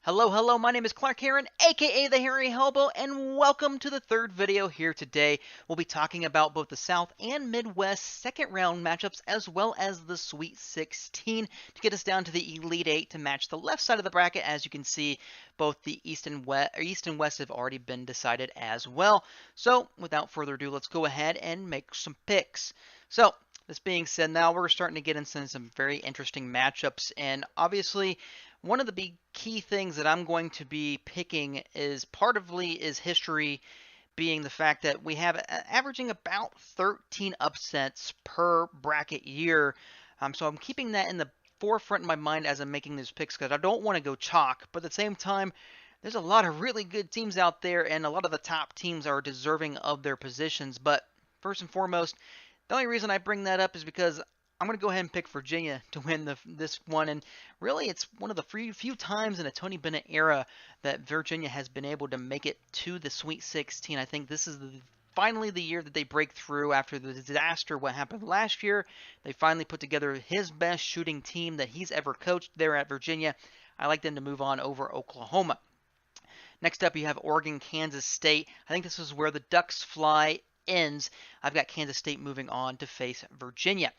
Hello, hello, my name is Clark Heron, aka the Hairy Hobo, and welcome to the third video here today. We'll be talking about both the South and Midwest second round matchups as well as the Sweet 16 to get us down to the Elite 8 to match the left side of the bracket. As you can see, both the East and West have already been decided as well. So, without further ado, let's go ahead and make some picks. So, this being said, now we're starting to get into some very interesting matchups, and obviously one of the big key things that I'm going to be picking is history, being the fact that we have averaging about 13 upsets per bracket year. So I'm keeping that in the forefront in my mind as I'm making these picks because I don't want to go chalk, but at the same time, there's a lot of really good teams out there, and a lot of the top teams are deserving of their positions. But first and foremost, the only reason I bring that up is because I'm going to go ahead and pick Virginia to win this one. And really, it's one of the few times in a Tony Bennett era that Virginia has been able to make it to the Sweet 16. I think this is finally the year that they break through after the disaster what happened last year. They finally put together his best shooting team that he's ever coached there at Virginia. I like them to move on over Oklahoma. Next up, you have Oregon, Kansas State. I think this is where the Ducks fly ends. I've got Kansas State moving on to face Virginia.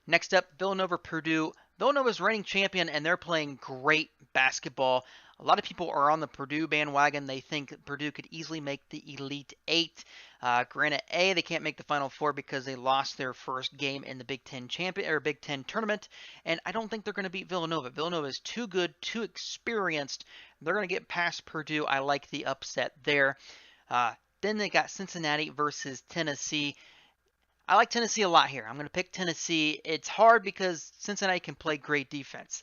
Next up, Villanova, Purdue. Villanova's reigning champion, and they're playing great basketball. A lot of people are on the Purdue bandwagon. They think Purdue could easily make the Elite Eight. Granted, they can't make the Final Four because they lost their first game in the Big Ten Big Ten tournament, and I don't think they're going to beat Villanova. Villanova is too good, too experienced. They're going to get past Purdue. I like the upset there. Then they got Cincinnati versus Tennessee. I like Tennessee a lot here. I'm going to pick Tennessee. It's hard because Cincinnati can play great defense.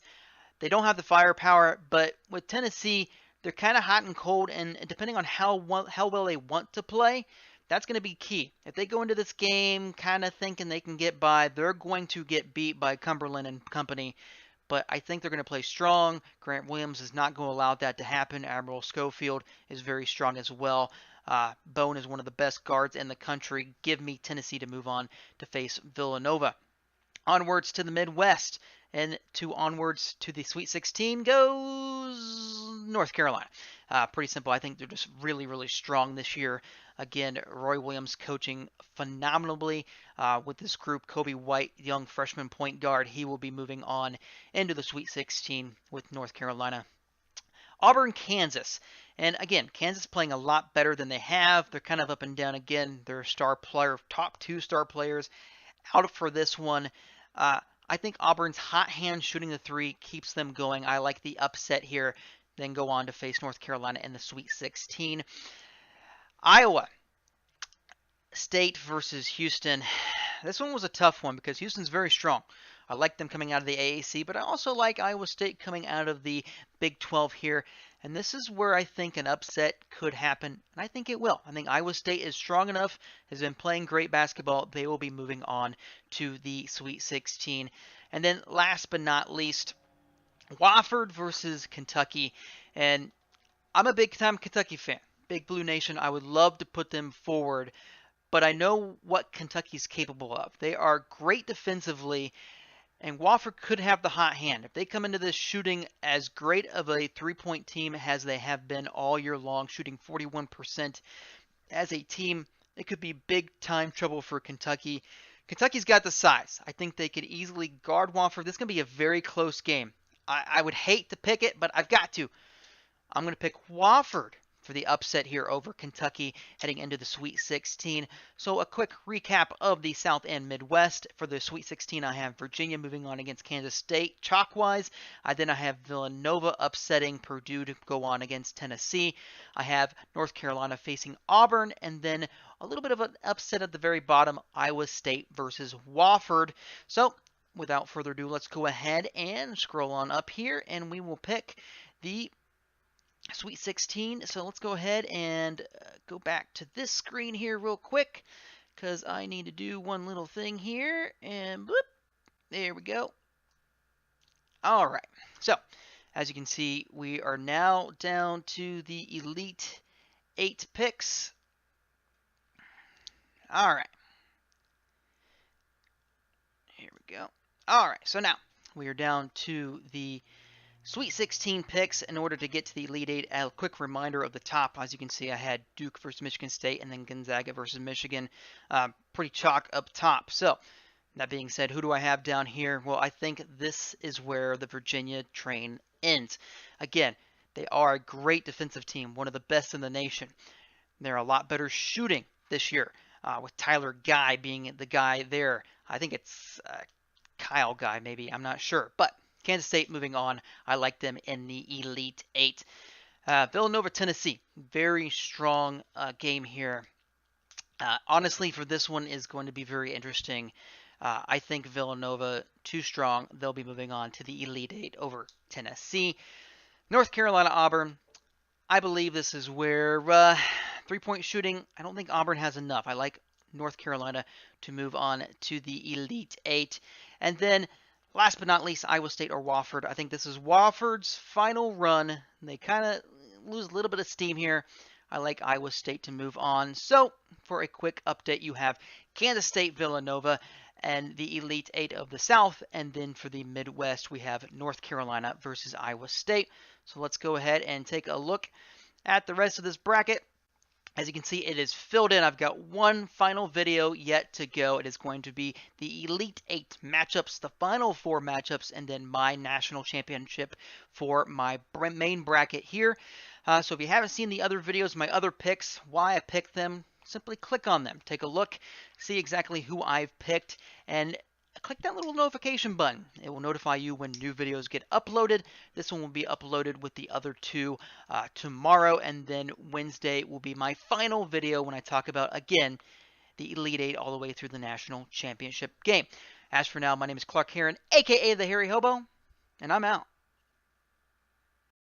They don't have the firepower, but with Tennessee, they're kind of hot and cold, and depending on how well they want to play, that's going to be key. If they go into this game kind of thinking they can get by, they're going to get beat by Cumberland and company. But I think they're going to play strong. Grant Williams is not going to allow that to happen. Admiral Schofield is very strong as well. Bone is one of the best guards in the country. Give me Tennessee to move on to face Villanova. Onwards to the Midwest, and onwards to the Sweet 16 goes North Carolina. Pretty simple. I think they're just really, really strong this year. Again, Roy Williams coaching phenomenally with this group. Kobe White, young freshman point guard, he will be moving on into the Sweet 16 with North Carolina. Auburn, Kansas. And again, Kansas playing a lot better than they have. They're kind of up and down again. Their top two star players out for this one. I think Auburn's hot hand shooting the three keeps them going. I like the upset here. Then go on to face North Carolina in the Sweet 16. Iowa State versus Houston. This one was a tough one because Houston's very strong. I like them coming out of the AAC, but I also like Iowa State coming out of the Big 12 here. And this is where I think an upset could happen, and I think it will. I think Iowa State is strong enough, has been playing great basketball. They will be moving on to the Sweet 16. And then last but not least, Wofford versus Kentucky. And I'm a big-time Kentucky fan. Big Blue Nation. I would love to put them forward, but I know what Kentucky's capable of. They are great defensively, and Wofford could have the hot hand. If they come into this shooting as great of a three-point team as they have been all year long, shooting 41% as a team, it could be big-time trouble for Kentucky. Kentucky's got the size. I think they could easily guard Wofford. This is going to be a very close game. I would hate to pick it, but I've got to. I'm going to pick Wofford for the upset here over Kentucky heading into the Sweet 16. So a quick recap of the South and Midwest. For the Sweet 16, I have Virginia moving on against Kansas State chalk-wise. Then I have Villanova upsetting Purdue to go on against Tennessee. I have North Carolina facing Auburn, and then a little bit of an upset at the very bottom, Iowa State versus Wofford. So without further ado, let's go ahead and scroll on up here, and we will pick the Sweet 16. So let's go ahead and go back to this screen here real quick because I need to do one little thing here, and boop, there we go. All right, so as you can see, we are now down to the Elite 8 picks. All right, here we go. All right, so now we are down to the Sweet 16 picks in order to get to the Elite Eight. A quick reminder of the top. As you can see, I had Duke versus Michigan State and then Gonzaga versus Michigan. Pretty chalk up top. So, that being said, who do I have down here? Well, I think this is where the Virginia train ends. Again, they are a great defensive team, one of the best in the nation. They're a lot better shooting this year, with Tyler Guy being the guy there. I think it's Kyle Guy, maybe. I'm not sure. But Kansas State moving on. I like them in the Elite Eight. Villanova, Tennessee. Very strong game here. Honestly, for this one is going to be very interesting. I think Villanova too strong. They'll be moving on to the Elite Eight over Tennessee. North Carolina, Auburn. I believe this is where three-point shooting, I don't think Auburn has enough. I like North Carolina to move on to the Elite Eight. And then, last but not least, Iowa State or Wofford. I think this is Wofford's final run. They kind of lose a little bit of steam here. I like Iowa State to move on. So, for a quick update, you have Kansas State, Villanova, and the Elite Eight of the South. And then for the Midwest, we have North Carolina versus Iowa State. So let's go ahead and take a look at the rest of this bracket. As you can see, it is filled in. I've got one final video yet to go. It is going to be the Elite Eight matchups, the final four matchups, and then my national championship for my main bracket here. So if you haven't seen the other videos, my other picks, why I picked them, simply click on them. Take a look, see exactly who I've picked, and click that little notification button. It will notify you when new videos get uploaded. This one will be uploaded with the other two tomorrow, and then Wednesday will be my final video when I talk about, again, the Elite Eight all the way through the national championship game. As for now, my name is Clark Heron, a.k.a. the Hairy Hobo, and I'm out.